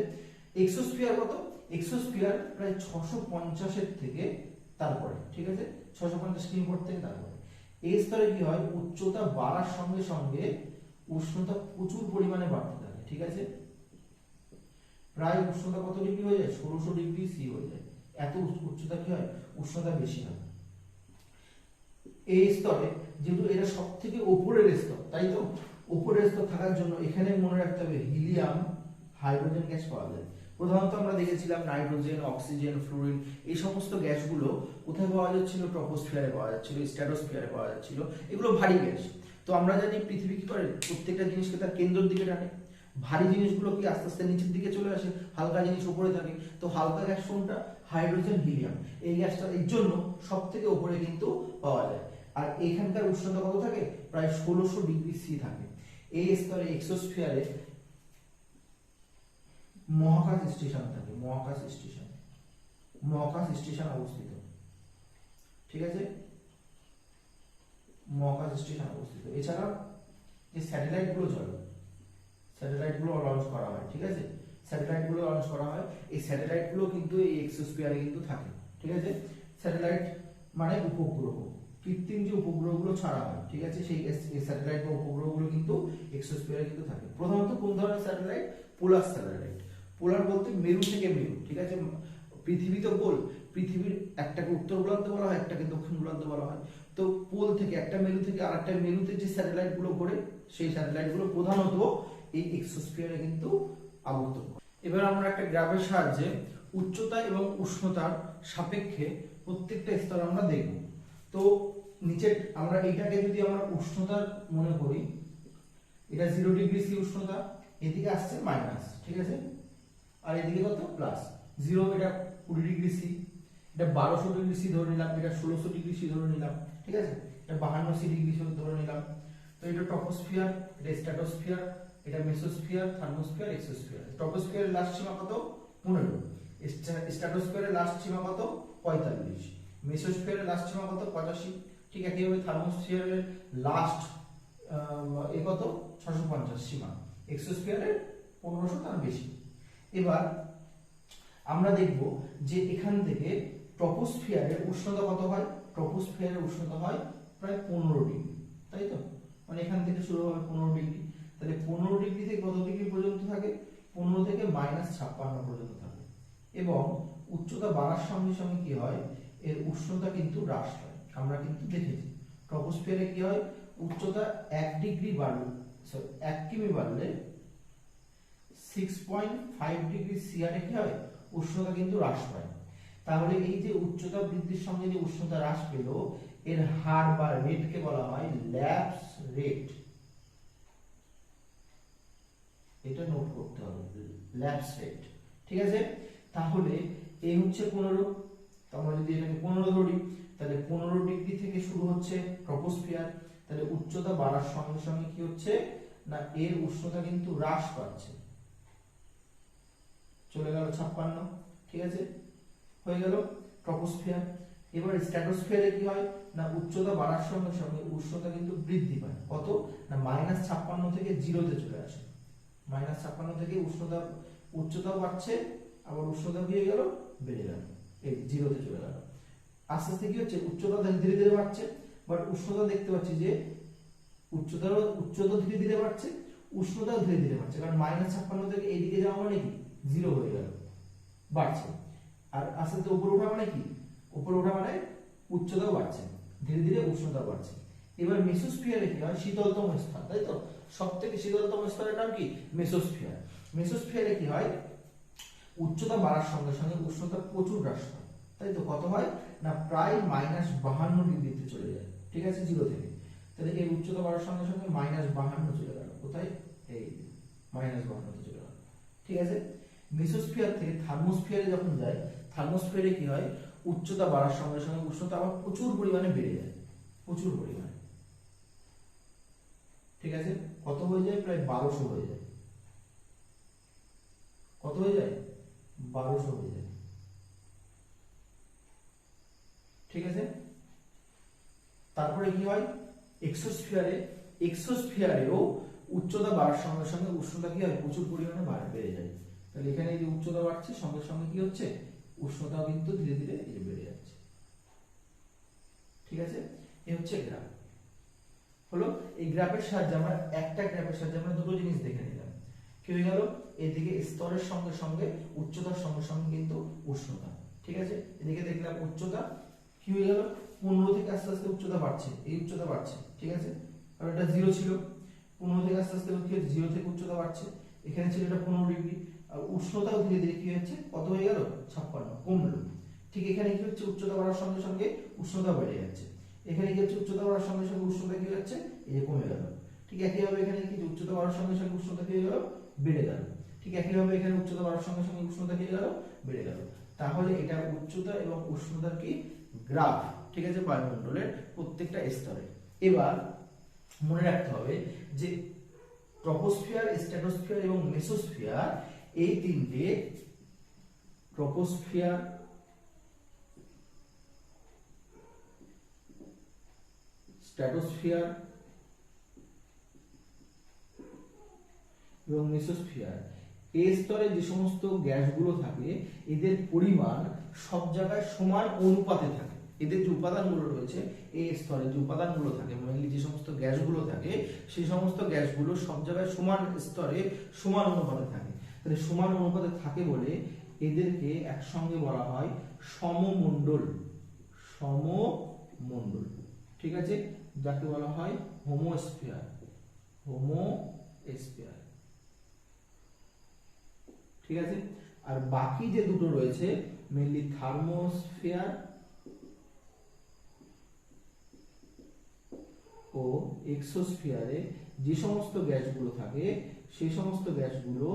এক্সোস্ফিয়ার কত? এক্সোস্ফিয়ার প্রায় 650 এর থেকে তারপরে, ঠিক আছে, 650 কিলোমিটার থেকে তারপরে। এই স্তরে কি হয়? উচ্চতা বাড়ার সঙ্গে সঙ্গে উষ্ণতা প্রচুর পরিমাণে বাড়তে থাকে। ঠিক আছে, প্রায় উষ্ণতা কত ডিগ্রি হয়ে যায়? 1600 ডিগ্রি সি হয়ে যায়। এত উচ্চতা কি হয়? উষ্ণতা বেশি হয়। এই স্তরে যেহেতু এটা সব থেকে উপরের স্তর, তাই তো, উপরের স্তর থাকার জন্য এখানে মনে রাখতে হবে হিলিয়াম, হাইড্রোজেন গ্যাস পাওয়া যায়। প্রধানত আমরা দেখেছিলাম নাইট্রোজেন, অক্সিজেন, ফ্লুরিন, এই সমস্ত গ্যাসগুলো কোথায় পাওয়া যাচ্ছিল? ট্রপোস্ফিয়ারে পাওয়া যাচ্ছিল, স্ট্র্যাটোস্ফিয়ারে পাওয়া যাচ্ছিল। এগুলো ভারী গ্যাস। তো আমরা জানি পৃথিবী কি করে? প্রত্যেকটা জিনিসকে তার কেন্দ্রের দিকে টানে। ভারী জিনিসগুলো কি আস্তে আস্তে নিচের দিকে চলে আসে, হালকা জিনিস উপরে থাকে। তো হালকা গ্যাস কোনটা? Hydrogen, helium. এই গ্যাসটা এর জন্য সব থেকে উপরে কিন্তু পাওয়া যায়। আর এখানকার উষ্ণতা কত থাকে? প্রায় 1600 ডিগ্রি সি থাকে। এই স্তরে এক্সোস্ফিয়ারে মহাকাশ স্টেশন থাকে, মহাকাশ স্টেশন অবস্থিত। ঠিক আছে, মহাকাশ স্টেশন অবস্থিত। এছাড়া যে স্যাটেলাইট গুলো চলে, স্যাটেলাইট গুলো লঞ্চ করা হয়। ঠিক আছে, স্যাটেলাইট গুলো লঞ্চ করা হয়। এই স্যাটেলাইট গুলো কিন্তু এই এক্সোস্ফিয়ারে কিন্তু থাকে। ঠিক আছে, স্যাটেলাইট মানে উপগ্রহ, কৃত্রিম যে উপগ্রহগুলো ছাড়া হয়। ঠিক আছে, সেই স্যাটেলাইট বা উপগ্রহগুলো কিন্তু এক্সোস্ফিয়ারে কিন্তু থাকে। প্রধানত কোন ধরনের স্যাটেলাইট? Polar satellite. পোলার বলতে মেরু থেকে মেরু। ঠিক আছে, পৃথিবী তো গোল, পৃথিবীর একটাকে উত্তর গোলার্ধ বলা হয়, একটাকে দক্ষিণ গোলার্ধ বলা হয়। তো পোল থেকে, একটা মেরু থেকে আরেকটা মেরুতে যে স্যাটেলাইট গুলো ঘোরে, সেই স্যাটেলাইট গুলো প্রধানত এই এক্সোস্ফিয়ারে কিন্তু আবর্তন করে। এবার আমরা একটা গ্রাফের সাহায্যে উচ্চতা এবং উষ্ণতার সাপেক্ষে প্রত্যেকটা স্তর আমরা দেখব। তো নিচে আমরা এইটাকে যদি আমরা উষ্ণতার মনে করি, এটা 0 ডিগ্রি সি উষ্ণতা, এদিকে আসছে মাইনাস, ঠিক আছে, আর এদিকে কত? প্লাস। 0 এটা 20 ডিগ্রি সি, এটা 1200 ডিগ্রি সি ধরে নিলাম, এটা 1600 ডিগ্রি সি ধরে নিলাম। ঠিক আছে, এটা 52 ডিগ্রি সি ধরে নিলাম। তো এটা ট্রপোস্ফিয়ার, এটা স্ট্র্যাটোস্ফিয়ার, এটা মেসোস্ফিয়ার, থার্মোস্ফিয়ার, এক্সোস্ফিয়ার। ট্রপোস্ফিয়ারের লাস্ট সীমা কত? 15। স্ট্র্যাটোস্ফিয়ারের লাস্ট সীমা কত? 45। মেসোস্ফিয়ারের লাস্ট সীমা কত? 85। ঠিক একইভাবে থার্মোস্ফিয়ারের লাস্ট কত? 650 সীমা। এক্সোস্ফিয়ারের 1500 তার বেশি। এবার আমরা দেখব যে এখান থেকে ট্রপোস্ফিয়ারের উষ্ণতা কত হয়? ট্রপোস্ফিয়ারের উষ্ণতা হয় প্রায় 15 ডিগ্রি, তাই তো, মানে এখান থেকে শুরু হবে 15 ডিগ্রি। তাহলে 15 ডিগ্রি থেকে কত ডিগ্রি পর্যন্ত থাকে? 15 থেকে -56 পর্যন্ত থাকে। এবং উচ্চতা বাড়ার সঙ্গে সঙ্গে কি হয়? এর উষ্ণতা কিন্তু হ্রাস পায়। আমরা কিন্তু দেখেছি ট্রপোস্ফিয়ারে কি হয়? উচ্চতা 1 ডিগ্রি বাড়লে, সরি 1 কিমি বাড়লে 6.5 ডিগ্রি সিআরে কি হয়? উষ্ণতা কিন্তু হ্রাস পায়। তাহলে এই যে উচ্চতা বৃদ্ধির সঙ্গে যে উষ্ণতা হ্রাস পেল, এর হার বা রেটকে বলা হয় ল্যাপস রেট। এটা নোট করতে হবে, ল্যাপস রেট। ঠিক আছে, তাহলে এই হচ্ছে 15। আমরা যদি এটাকে 15 ধরি, তাহলে 15 ডিগ্রি থেকে শুরু হচ্ছে ট্রপোস্ফিয়ার। তাহলে উচ্চতা বাড়ার সঙ্গে সঙ্গে কি হচ্ছে না, এর উষ্ণতা কিন্তু হ্রাস পাচ্ছে, চলে গেল 56। ঠিক আছে, হয়ে গেল ট্রপোস্ফিয়ার। এবার স্ট্র্যাটোস্ফিয়ারে কি হয় না, উচ্চতা বাড়ার সঙ্গে সঙ্গে উষ্ণতা কিন্তু বৃদ্ধি পায়। কত না, -56 থেকে 0-তে চলে আসে। -56 থেকে উচ্চতাও বাড়ছে, আবার উষ্ণতা কি হয়ে গেল? বেড়ে গেল, এই 0-তে চলে গেল। আস্তে আস্তে কি হচ্ছে? উচ্চতা ধীরে ধীরে বাড়ছে, বাট উষ্ণতা দেখতে পাচ্ছি যে উচ্চতা ধীরে ধীরে বাড়ছে, উষ্ণতাও ধীরে ধীরে বাড়ছে। কারণ -56 থেকে এইদিকে যাওয়া মানে কি 0 হয়ে গেল, বাড়ছে। আর আস্তে আস্তে উপরে ওঠা মানে কি উপরে ওঠা মানে উচ্চতাও বাড়ছে, ধীরে ধীরে উষ্ণতা বাড়ছে। এবার মেসোস্ফিয়ারে কি হয়, শীতলতম স্তর, তাই তো, সব থেকে শীতলতম স্তরের নাম কি, মেসোস্ফিয়ার। মেসোস্ফিয়ারে কি হয়, উচ্চতা বাড়ার সঙ্গে সঙ্গে উষ্ণতা প্রচুর হ্রাস পায়, তাই তো। কত হয় না, প্রায় -52 ডিগ্রিতে চলে যায়, ঠিক আছে, 0 থেকে। তাহলে এই উচ্চতা বাড়ার সঙ্গে সঙ্গে -52 চলে গেল, কোথায়, এই -52 চলে গেল, ঠিক আছে। মেসোস্ফিয়ার থেকে থার্মোস্ফিয়ারে যখন যায়, থার্মোস্ফিয়ারে কি হয়, উচ্চতা বাড়ার সঙ্গে সঙ্গে উষ্ণতা আবার প্রচুর পরিমাণে বেড়ে যায়, প্রচুর পরিমাণে, ঠিক আছে। কত হয়ে যায়, প্রায় 1200 হয়ে যায়। কত হয়ে যায়, 1200 হয়ে যায়, ঠিক আছে। তারপরে কি হয়, এক্সোস্ফিয়ারেও উচ্চতা বাড়ার সঙ্গে সঙ্গে উষ্ণতা কি হয়, প্রচুর পরিমাণে বেড়ে যায়। তাহলে এখানে এই যে উচ্চতা বাড়ছে, সঙ্গে সঙ্গে কি হচ্ছে, উষ্ণতাও কিন্তু ধীরে ধীরে এই যে বেড়ে যাচ্ছে, ঠিক আছে। এই হচ্ছে গ্রাফ হলো। এই গ্রাফের সাহায্যে আমরা, একটা গ্রাফের সাহায্যে আমরা দুটো জিনিস দেখে নিলাম। কি হয়ে গেল, এদিকে স্তরের সঙ্গে সঙ্গে উচ্চতার সঙ্গে সঙ্গে কিন্তু উষ্ণতা, ঠিক আছে। এদিকে দেখলাম উচ্চতা কি হয়ে গেল, 15 থেকে আস্তে আস্তে উচ্চতা বাড়ছে, এই উচ্চতা বাড়ছে, ঠিক আছে। আর এটা 0 ছিল, 15 থেকে আস্তে আস্তে 0 থেকে উচ্চতা বাড়ছে। এখানে ছিল এটা 15 ডিগ্রি, আর উষ্ণতাও ধীরে ধীরে কি হচ্ছে, কত হয়ে গেল, 56, কমলো। ঠিক এখানে কি হচ্ছে, উচ্চতা বাড়ার সঙ্গে সঙ্গে উষ্ণতা বেড়ে যাচ্ছে। এখানে কি হচ্ছে, উচ্চতা বাড়ার সঙ্গে সঙ্গে উষ্ণতা কি হচ্ছে, এই কমে গেল। ঠিক একইভাবে এখানে কি, উচ্চতা বাড়ার সঙ্গে সঙ্গে উষ্ণতা কি হয়ে গেল, বেড়ে গেল। ঠিক একইভাবে এখানে উচ্চতা বাড়ার সঙ্গে সঙ্গে উষ্ণতা কি হয়ে গেল, বেড়ে গেল। তাহলে এটা উচ্চতা এবং উষ্ণতার কি গ্রাফ, ঠিক আছে, বায়ুমণ্ডলের প্রত্যেকটা স্তরে। এবার মনে রাখতে হবে যে ট্রপোস্ফিয়ার, স্ট্র্যাটোস্ফিয়ার এবং মেসোস্ফিয়ার, এই তিনটে, ট্রপোস্ফিয়ার, স্ট্র্যাটোস্ফিয়ার এবং মেসোস্ফিয়ার, এই স্তরে যে সমস্ত গ্যাসগুলো থাকে, এদের পরিমাণ সব জায়গায় সমান অনুপাতে থাকে। এদের যে উপাদানগুলো রয়েছে, এই স্তরে যে উপাদানগুলো থাকে, মেইনলি যে সমস্ত গ্যাসগুলো থাকে, সেই সমস্ত গ্যাসগুলো সব জায়গায় সমান স্তরে সমান অনুপাতে থাকে। তাহলে সমান অনুপাতে থাকে বলে এদেরকে একসঙ্গে বলা হয় সমমণ্ডল, সমমণ্ডল, ঠিক আছে, যাকে বলা হয় হোমোস্ফিয়ার, হোমোস্ফিয়ার, ঠিক আছে। আর বাকি যে দুটো রয়েছে, মেইনলি থার্মোস্ফিয়ার ও এক্সোস্ফিয়ারে যে সমস্ত গ্যাসগুলো থাকে, সেই সমস্ত গ্যাসগুলো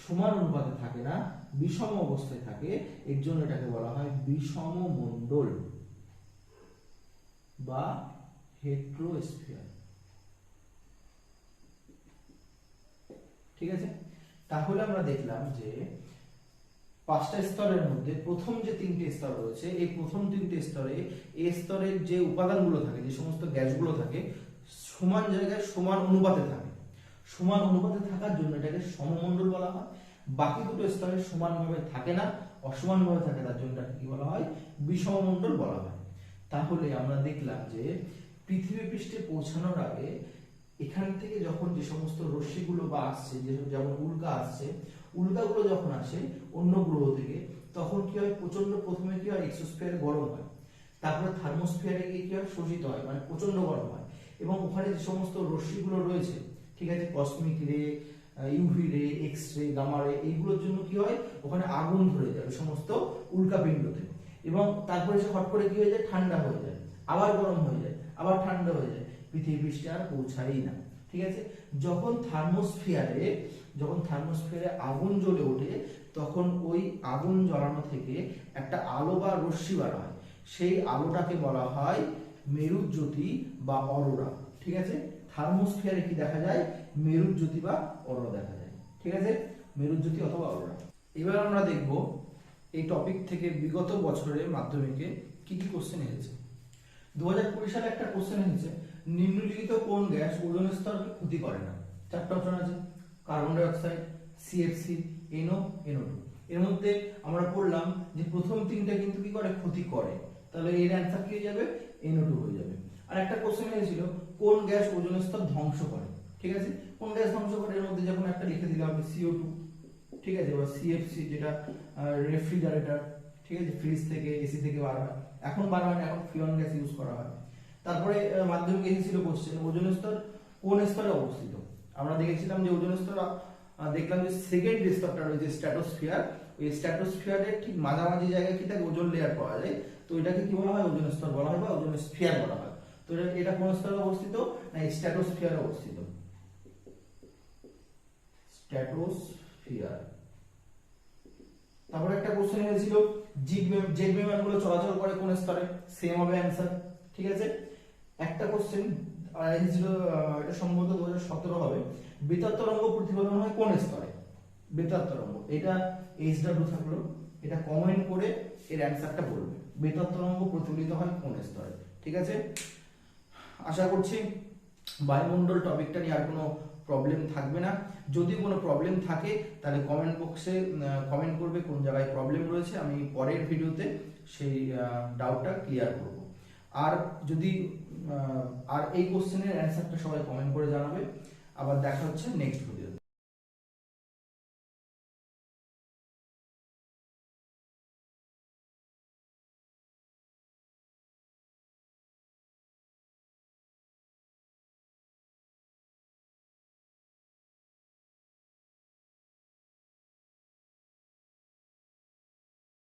সমান অনুপাতে থাকে না, বিষম অবস্থায় থাকে। এর জন্য এটাকে বলা হয় বিষমমণ্ডল বা হেট্রোস্ফিয়ার, ঠিক আছে। তাহলে আমরা দেখলাম যে 5টা স্তরের মধ্যে প্রথম যে 3টে স্তর রয়েছে, এই প্রথম 3টে স্তরে, এই স্তরের যে উপাদানগুলো থাকে, যে সমস্ত গ্যাসগুলো থাকে, সমান জায়গায় সমান অনুপাতে থাকে। সমান অনুপাতে থাকার জন্য এটাকে সমমণ্ডল বলা হয়। বাকি দুটো স্তরে সমানভাবে থাকে না, অসমানভাবে থাকে, তার জন্য এটাকে কি বলা হয়, বিষমমণ্ডল বলা হয়। তাহলে আমরা দেখলাম যে পৃথিবী পৃষ্ঠে পৌঁছানোর আগে এখান থেকে যখন যে সমস্ত রশ্মিগুলো বা আসছে, যেমন উল্কা আসছে, উল্কাগুলো যখন আসে অন্য গ্রহ থেকে, তখন কি হয়, প্রচন্ড, প্রথমে কি হয়, এক্সোস্ফিয়ারে গরম হয়, তারপরে থার্মোস্ফিয়ারে গিয়ে কি হয়, শোষিত হয়, মানে প্রচন্ড গরম হয়। এবং ওখানে যে সমস্ত রশ্মিগুলো রয়েছে, ঠিক আছে, কসমিক রে, ইউভি রে, এক্স রে, গামা রে, এইগুলোর জন্য কি হয়, ওখানে আগুন ধরে যায় সমস্ত উল্কাপিণ্ডতে। এবং তারপরে সে হট করে কি হয়ে যায়, ঠান্ডা হয়ে যায়, আবার গরম হয়ে যায়, আবার ঠান্ডা হয়ে যায়, পৃথিবী পৃষ্ঠে আর পৌঁছায়ই না, ঠিক আছে। যখন থার্মোস্ফিয়ারে আগুন জ্বলে ওঠে, তখন ওই আগুন জ্বলানো থেকে একটা আলো বা রশ্মি বার হয়, সেই আলোটাকে বলা হয় মেরুজ্যোতি বা অরোরা, ঠিক আছে। থার্মোস্ফিয়ারে কি দেখা যায়, মেরুজ্যোতি বা অরোরা দেখা যায়, ঠিক আছে, মেরুজ্যোতি অথবা অরোরা। এবার আমরা দেখব এই টপিক থেকে বিগত বছরে মাধ্যমিকে কি কি কোশ্চেন এসেছে। 2020 সালে একটা কোশ্চেন এসেছে, নিম্নলিখিত কোন গ্যাস ওজোন স্তরকে ক্ষতি করে না। 4টা অপশন আছে, carbon die oxide, CFC, NO, NO2। এর মধ্যে আমরা পড়লাম যে প্রথম 3টা কিন্তু কি করে, ক্ষতি করে, তাহলে এর অ্যান্সার কি হয়ে যাবে, NO2 হয়ে যাবে। আর একটা কোশ্চেন এসেছিল, কোন গ্যাস ওজোন স্তর ধ্বংস করে, ঠিক আছে, কোন গ্যাস ধ্বংস করে, এর মধ্যে যখন একটা লিখে দিলাম CO2, ঠিক আছে, বা সিএফসি যেটা রেফ্রিজারেটর, ঠিক আছে, ফ্রিজ থেকে এসি থেকে বার হয়, এখন বার হয় না, এখন ফিয়ন গ্যাস ইউজ করা হয়। তারপরে মাধ্যমিক এসেছিল কোশ্চেন, ওজোন স্তর কোন স্তরে অবস্থিত? আমরা দেখেছিলাম যে ওজোন স্তর দেখলাম যে সেকেন্ড স্তরটা রয়েছে স্ট্র্যাটোস্ফিয়ার, ওই স্ট্র্যাটোস্ফিয়ারের ঠিক মাঝামাঝি জায়গায় কি থাকে, ওজোন লেয়ার পাওয়া যায়, তো এটাকে কি বলা হয়, ওজোন স্তর বলা হয় বা ওজোন স্ফিয়ার বলা হয়। তো এটা কোন স্তরে অবস্থিত না, স্ট্র্যাটোস্ফিয়ারে অবস্থিত, স্ট্র্যাটোস্ফিয়ার। তারপরে একটা কোশ্চেন হয়েছিল জেট বিমানগুলো চলাচল করে কোন স্তরে, সেম হবে অ্যানসার, ঠিক আছে। একটা কোশ্চেন এসেছিল, এটা সম্ভবত 2017 হবে, বেতার তরঙ্গ প্রতিফলন হয় কোন স্তরে? বেতার তরঙ্গ, এটা এইচডব্লিউ থাকলো, এটা কমেন্ট করে এর অ্যানসারটা বলবে, বেতার তরঙ্গ প্রতিফলিত হয় কোন স্তরে, ঠিক আছে। আশা করছি বায়ুমণ্ডল টপিকটা নিয়ে আর কোনো প্রবলেম থাকবে না। যদি কোনো প্রবলেম থাকে তাহলে কমেন্ট বক্সে কমেন্ট করবে কোন জায়গায় প্রবলেম রয়েছে, আমি পরের ভিডিওতে সেই ডাউটটা ক্লিয়ার করব। আর যদি আর এই কোশ্চেনের অ্যান্সারটা সবাই কমেন্ট করে জানাবে। আবার দেখা হচ্ছে নেক্সট ভিডিও।